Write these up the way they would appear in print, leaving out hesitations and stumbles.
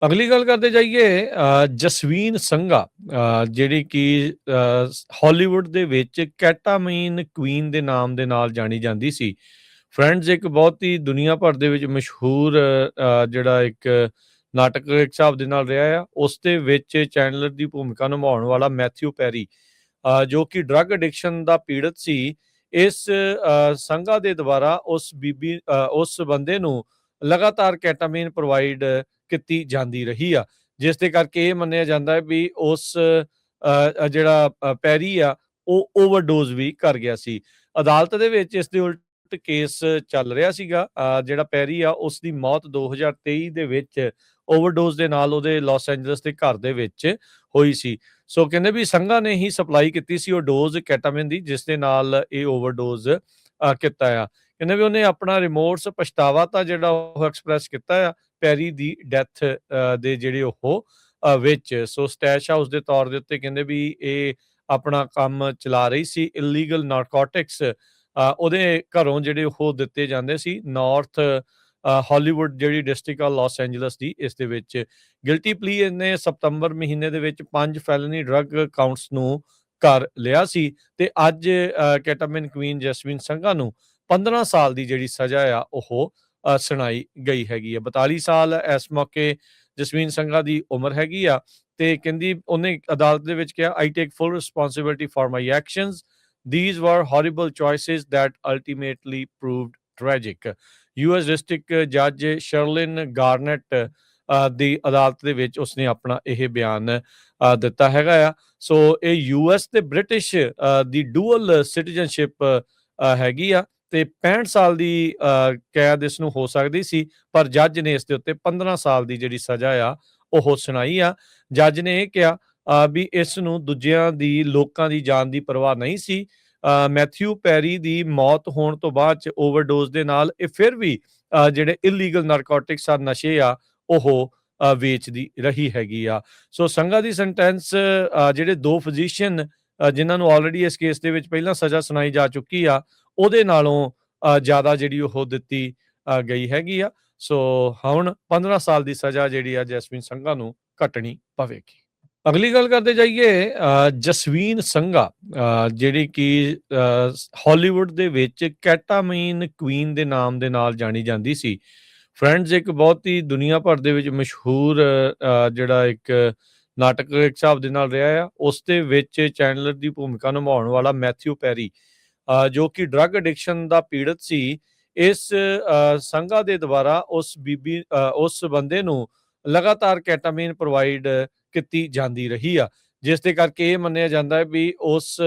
ਅਗਲੀ ਗੱਲ ਕਰਦੇ ਜਾਈਏ ਜਸਵੀਨ ਸੰਘਾ ਜਿਹੜੀ ਕਿ ਹਾਲੀਵੁੱਡ ਦੇ ਵਿੱਚ ਕੈਟਾਮੀਨ ਕੁਈਨ ਦੇ ਨਾਮ ਦੇ ਨਾਲ ਜਾਣੀ ਜਾਂਦੀ ਸੀ। ਫਰੈਂਡਜ਼ ਇੱਕ ਬਹੁਤ ਹੀ ਦੁਨੀਆ ਭਰ ਦੇ ਵਿੱਚ ਮਸ਼ਹੂਰ ਜਿਹੜਾ ਇੱਕ ਨਾਟਕ ਇੱਕ ਹਿਸਾਬ ਦੇ ਨਾਲ ਰਿਹਾ ਆ। ਉਸ ਦੇ ਵਿੱਚ ਚੈਂਡਲਰ ਦੀ ਭੂਮਿਕਾ ਨਿਭਾਉਣ ਵਾਲਾ ਮੈਥਿਊ ਪੈਰੀ ਜੋ ਕਿ ਡਰੱਗ ਐਡਿਕਸ਼ਨ ਦਾ ਪੀੜਤ ਸੀ। ਇਸ ਸੰਘਾ ਦੇ ਦੁਆਰਾ ਉਸ ਬੰਦੇ ਨੂੰ ਲਗਾਤਾਰ ਕੈਟਾਮੀਨ ਪ੍ਰੋਵਾਈਡ ਕੀਤੀ ਜਾਂਦੀ ਰਹੀ ਆ, ਜਿਸ ਦੇ ਕਰਕੇ ਇਹ ਮੰਨਿਆ ਜਾਂਦਾ ਹੈ ਵੀ ਉਸ ਜਿਹੜਾ ਪੈਰੀ ਆ ਉਹ ਓਵਰਡੋਜ਼ ਵੀ ਕਰ ਗਿਆ ਸੀ। ਅਦਾਲਤ ਦੇ ਵਿੱਚ ਇਸ ਦੇ ਉਲਟ ਕੇਸ ਚੱਲ ਰਿਹਾ ਸੀਗਾ। ਜਿਹੜਾ ਪੈਰੀ ਆ ਉਸ ਦੀ ਮੌਤ 2023 ਦੇ ਵਿੱਚ ਓਵਰਡੋਜ਼ ਦੇ ਨਾਲ ਉਹਦੇ ਲਾਸ ਐਂਜਲਸ ਦੇ ਘਰ ਦੇ ਵਿੱਚ ਹੋਈ ਸੀ। ਸੋ ਕਹਿੰਦੇ ਵੀ ਸੰਘਾ ਨੇ ਹੀ ਸਪਲਾਈ ਕੀਤੀ ਸੀ ਉਹ ਡੋਜ਼ ਕੈਟਾਮਿਨ ਦੀ, ਜਿਸ ਦੇ ਨਾਲ ਇਹ ਓਵਰਡੋਜ਼ ਕੀਤਾ ਆ। ਕਹਿੰਦੇ ਵੀ ਉਹਨੇ ਆਪਣਾ ਰਿਮੋਰਸ ਪਛਤਾਵਾ ਤਾਂ ਜਿਹੜਾ ਉਹ ਐਕਸਪ੍ਰੈਸ ਕੀਤਾ ਆ ਪੈਰੀ ਦੀ ਡੈਥ ਦੇ ਜਿਹੜੇ ਉਹ ਵਿੱਚ। ਸੋ ਸਟੈਸ਼ ਹਾਊਸ ਦੇ ਤੌਰ ਦੇ ਉੱਤੇ ਕਹਿੰਦੇ ਵੀ ਇਹ ਆਪਣਾ ਕੰਮ ਚਲਾ ਰਹੀ ਸੀ ਇਲੀਗਲ ਨਾਰਕੋਟਿਕਸ। ਉਹਦੇ ਘਰੋਂ ਜਿਹੜੇ ਉਹ ਦਿੱਤੇ ਜਾਂਦੇ ਸੀ ਨਾਰਥ ਹਾਲੀਵੁੱਡ ਜਿਹੜੀ ਡਿਸਟ੍ਰਿਕਟ ਆ ਲਾਸ ਐਂਜਲਸ ਦੀ। ਇਸ ਦੇ ਵਿੱਚ ਗਿਲਟੀ ਪਲੀ ਇਹਨੇ ਸਤੰਬਰ ਮਹੀਨੇ ਦੇ ਵਿੱਚ 5 ਫੈਲਨੀ ਡਰੱਗ ਕਾਊਂਟਸ ਨੂੰ ਕਰ ਲਿਆ ਸੀ ਤੇ ਅੱਜ ਕੈਟਾਮਿਨ ਕੁਈਨ ਜੈਸਮੀਨ ਸੰਘਾ ਨੂੰ 15 ਸਾਲ ਦੀ ਜਿਹੜੀ ਸਜ਼ਾ ਆ ਉਹ ਸੁਣਾਈ ਗਈ ਹੈਗੀ ਆ। 42 ਸਾਲ ਇਸ ਮੌਕੇ ਜਸਮੀਨ ਸੰਘਾ ਦੀ ਉਮਰ ਹੈਗੀ ਆ ਤੇ ਕਹਿੰਦੀ ਉਹਨੇ ਅਦਾਲਤ ਦੇ ਵਿੱਚ ਕਿਹਾ I take full responsibility for my actions, these were horrible choices that ultimately proved tragic। US district ਜੱਜ ਸ਼ਰਲਿਨ ਗਾਰਨੈਟ ਦੀ ਅਦਾਲਤ ਦੇ ਵਿੱਚ ਉਸਨੇ ਆਪਣਾ ਇਹ ਬਿਆਨ ਦਿੱਤਾ ਹੈਗਾ ਆ। ਸੋ ਇਹ ਯੂਐਸ ਤੇ ਬ੍ਰਿਟਿਸ਼ ਦੀ ਡੂਅਲ ਸਿਟੀਜ਼ਨਸ਼ਿਪ ਹੈਗੀ ਆ ਤੇ 65 ਸਾਲ ਦੀ ਕੈਦ ਇਸ ਨੂੰ ਹੋ ਸਕਦੀ ਸੀ, ਪਰ ਜੱਜ ਨੇ ਇਸ ਦੇ ਉੱਤੇ 15 ਸਾਲ ਦੀ ਜਿਹੜੀ ਸਜ਼ਾ ਆ ਉਹ ਸੁਣਾਈ ਆ। ਜੱਜ ਨੇ ਇਹ ਕਿਹਾ ਵੀ ਇਸ ਨੂੰ ਦੂਜਿਆਂ ਦੀ ਲੋਕਾਂ ਦੀ ਜਾਨ ਦੀ ਪਰਵਾਹ ਨਹੀਂ ਸੀ। ਮੈਥਿਊ ਪੈਰੀ ਦੀ ਮੌਤ ਹੋਣ ਤੋਂ ਬਾਅਦ ਚ ਓਵਰਡੋਜ਼ ਦੇ ਨਾਲ ਇਹ ਫਿਰ ਵੀ ਜਿਹੜੇ ਇਲੀਗਲ ਨਾਰਕੋਟਿਕਸ ਆ ਨਸ਼ੇ ਆ ਉਹ ਵੇਚਦੀ ਰਹੀ ਹੈਗੀ ਆ। ਸੋ ਸੰਘਾ ਦੀ ਸੈਂਟੈਂਸ ਜਿਹੜੇ ਦੋ ਫਿਜ਼ੀਸ਼ੀਅਨ ਜਿਨ੍ਹਾਂ ਨੂੰ ਆਲਰੇਡੀ ਇਸ ਕੇਸ ਦੇ ਵਿੱਚ ਪਹਿਲਾਂ ਸਜ਼ਾ ਸੁਣਾਈ ਜਾ ਚੁੱਕੀ ਆ ਉਹਦੇ ਨਾਲੋਂ ਜ਼ਿਆਦਾ ਜਿਹੜੀ ਉਹ ਦਿੱਤੀ ਗਈ ਹੈਗੀ ਆ। ਸੋ ਹੁਣ 15 ਸਾਲ ਦੀ ਸਜ਼ਾ ਜਿਹੜੀ ਆ ਜੈਸਮੀਨ ਸੰਘਾ ਨੂੰ ਕੱਟਣੀ ਪਵੇਗੀ। ਅਗਲੀ ਗੱਲ ਕਰਦੇ ਜਾਈਏ ਜਸਵੀਨ ਸੰਘਾ ਜਿਹੜੀ ਕਿ ਹਾਲੀਵੁੱਡ ਦੇ ਵਿੱਚ ਕੈਟਾਮੀਨ ਕੁਈਨ ਦੇ ਨਾਮ ਦੇ ਨਾਲ ਜਾਣੀ ਜਾਂਦੀ ਸੀ। ਫਰੈਂਡਜ਼ ਇੱਕ ਬਹੁਤ ਹੀ ਦੁਨੀਆ ਭਰ ਦੇ ਵਿੱਚ ਮਸ਼ਹੂਰ ਜਿਹੜਾ ਇੱਕ ਨਾਟਕ ਇੱਕ ਹਿਸਾਬ ਦੇ ਨਾਲ ਰਿਹਾ ਆ। ਉਸ ਦੇ ਵਿੱਚ ਚੈਂਡਲਰ ਦੀ ਭੂਮਿਕਾ ਨਿਭਾਉਣ ਵਾਲਾ ਮੈਥਿਊ ਪੈਰੀ ਜੋ ਕਿ ਡਰੱਗ ਐਡਿਕਸ਼ਨ ਦਾ ਪੀੜਤ ਸੀ। ਇਸ ਸੰਘਾ ਦੇ ਦੁਆਰਾ ਉਸ ਬੰਦੇ ਨੂੰ ਲਗਾਤਾਰ ਕੈਟਾਮੀਨ ਪ੍ਰੋਵਾਈਡ ਕੀਤੀ ਜਾਂਦੀ ਰਹੀ ਆ, ਜਿਸ ਦੇ ਕਰਕੇ ਇਹ ਮੰਨਿਆ ਜਾਂਦਾ ਹੈ ਵੀ ਉਸ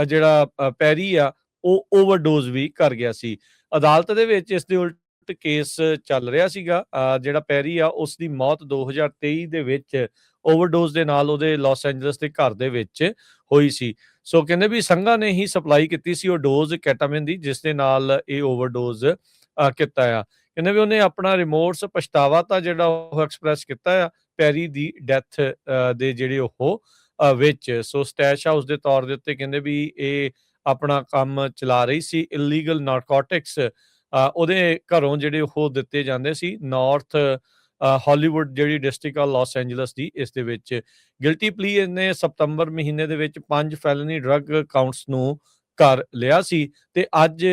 ਜਿਹੜਾ ਪੈਰੀ ਆ ਉਹ ਓਵਰਡੋਜ਼ ਵੀ ਕਰ ਗਿਆ ਸੀ। ਅਦਾਲਤ ਦੇ ਵਿੱਚ ਇਸ ਦੇ ਉਲਟ ਕੇਸ ਚੱਲ ਰਿਹਾ ਸੀਗਾ। ਜਿਹੜਾ ਪੈਰੀ ਆ ਉਸ ਦੀ ਮੌਤ 2023 ਦੇ ਵਿੱਚ ਓਵਰਡੋਜ਼ ਦੇ ਨਾਲ ਉਹਦੇ ਲਾਸ ਐਂਜਲਸ ਦੇ ਘਰ ਦੇ ਵਿੱਚ ਹੋਈ ਸੀ। ਸੋ ਕਹਿੰਦੇ ਵੀ ਸੰਘਾ ਨੇ ਹੀ ਸਪਲਾਈ ਕੀਤੀ ਸੀ ਉਹ ਡੋਜ਼ ਕੈਟਾਮਿਨ ਦੀ, ਜਿਸ ਦੇ ਨਾਲ ਇਹ ਓਵਰਡੋਜ਼ ਕੀਤਾ ਆ। ਕਹਿੰਦੇ ਵੀ ਉਹਨੇ ਆਪਣਾ ਰਿਮੋਰਸ ਪਛਤਾਵਾ ਤਾਂ ਜਿਹੜਾ ਉਹ ਐਕਸਪ੍ਰੈਸ ਕੀਤਾ ਆ ਪੈਰੀ ਦੀ ਡੈਥ ਦੇ ਜਿਹੜੇ ਉਹ ਵਿੱਚ। ਸੋ ਸਟੈਸ਼ ਹਾਊਸ ਦੇ ਤੌਰ ਦੇ ਉੱਤੇ ਕਹਿੰਦੇ ਵੀ ਇਹ ਆਪਣਾ ਕੰਮ ਚਲਾ ਰਹੀ ਸੀ ਇਲੀਗਲ ਨਾਰਕੋਟਿਕਸ। ਉਹਦੇ ਘਰੋਂ ਜਿਹੜੇ ਉਹ ਦਿੱਤੇ ਜਾਂਦੇ ਸੀ ਨਾਰਥ ਹਾਲੀਵੁੱਡ ਜਿਹੜੀ ਡਿਸਟ੍ਰਿਕਟ ਆ ਲਾਸ ਐਂਜਲਸ ਦੀ। ਇਸ ਦੇ ਵਿੱਚ ਗਿਲਟੀ ਪਲੀ ਇਹਨੇ ਸਤੰਬਰ ਮਹੀਨੇ ਦੇ ਵਿੱਚ 5 ਫੈਲਨੀ ਡਰੱਗ ਕਾਊਂਟਸ ਨੂੰ ਕਰ ਲਿਆ ਸੀ ਤੇ ਅੱਜ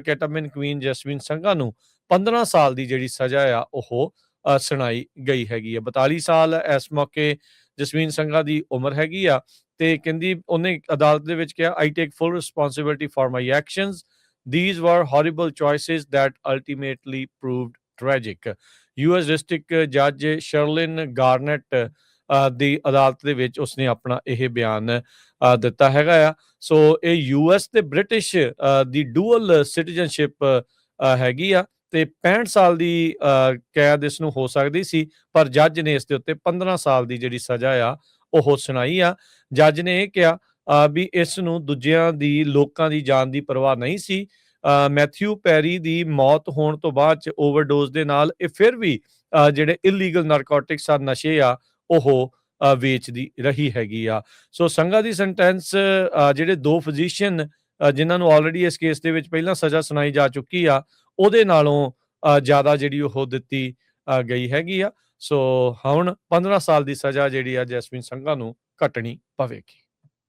ਕੈਟਾਮਿਨ ਕੁਈਨ ਜੈਸਮੀਨ ਸੰਘਾ ਨੂੰ 15 ਸਾਲ ਦੀ ਜਿਹੜੀ ਸਜ਼ਾ ਆ ਉਹ ਸੁਣਾਈ ਗਈ ਹੈਗੀ ਆ। 42 ਸਾਲ ਇਸ ਮੌਕੇ ਜਸਵੀਨ ਸੰਘਾ ਦੀ ਉਮਰ ਹੈਗੀ ਆ ਤੇ ਕਹਿੰਦੀ ਉਹਨੇ ਅਦਾਲਤ ਦੇ ਵਿੱਚ ਕਿਹਾ I take full responsibility for my actions, these were horrible choices that ultimately proved tragic। US district ਜੱਜ ਸ਼ਰਲਿਨ ਗਾਰਨੈਟ ਦੀ ਅਦਾਲਤ ਦੇ ਵਿੱਚ ਉਸਨੇ ਆਪਣਾ ਇਹ ਬਿਆਨ ਦਿੱਤਾ ਹੈਗਾ ਆ। ਸੋ ਇਹ ਯੂਐਸ ਤੇ ਬ੍ਰਿਟਿਸ਼ ਦੀ ਡੂਅਲ ਸਿਟੀਜ਼ਨਸ਼ਿਪ ਹੈਗੀ ਆ ਤੇ 65 ਸਾਲ ਦੀ ਕੈਦ ਇਸ ਨੂੰ ਹੋ ਸਕਦੀ ਸੀ, ਪਰ ਜੱਜ ਨੇ ਇਸ ਦੇ ਉੱਤੇ 15 ਸਾਲ ਦੀ ਜਿਹੜੀ ਸਜ਼ਾ ਆ ਉਹ ਸੁਣਾਈ ਆ। ਜੱਜ ਨੇ ਇਹ ਕਿਹਾ ਵੀ ਇਸ ਨੂੰ ਦੂਜਿਆਂ ਦੀ ਲੋਕਾਂ ਦੀ ਜਾਨ ਦੀ ਪਰਵਾਹ ਨਹੀਂ ਸੀ। ਮੈਥਿਊ ਪੈਰੀ ਦੀ ਮੌਤ ਹੋਣ ਤੋਂ ਬਾਅਦ ਚ ਓਵਰਡੋਜ਼ ਦੇ ਨਾਲ ਇਹ ਫਿਰ ਵੀ ਜਿਹੜੇ ਇਲੀਗਲ ਨਾਰਕੋਟਿਕਸ ਆ ਨਸ਼ੇ ਆ ਉਹ ਵੇਚਦੀ ਰਹੀ ਹੈਗੀ ਆ। ਸੋ ਸੰਘਾ ਦੀ ਸੈਂਟੈਂਸ ਜਿਹੜੇ ਦੋ ਫਿਜ਼ੀਸ਼ੀਅਨ ਜਿਨ੍ਹਾਂ ਨੂੰ ਆਲਰੇਡੀ ਇਸ ਕੇਸ ਦੇ ਵਿੱਚ ਪਹਿਲਾਂ ਸਜ਼ਾ ਸੁਣਾਈ ਜਾ ਚੁੱਕੀ ਆ ਉਹਦੇ ਨਾਲੋਂ ਜ਼ਿਆਦਾ ਜਿਹੜੀ ਉਹ ਦਿੱਤੀ ਗਈ ਹੈਗੀ ਆ। ਸੋ ਹੁਣ 15 ਸਾਲ ਦੀ ਸਜ਼ਾ ਜਿਹੜੀ ਆ ਜੈਸਮੀਨ ਸੰਘਾ ਨੂੰ ਕੱਟਣੀ ਪਵੇਗੀ।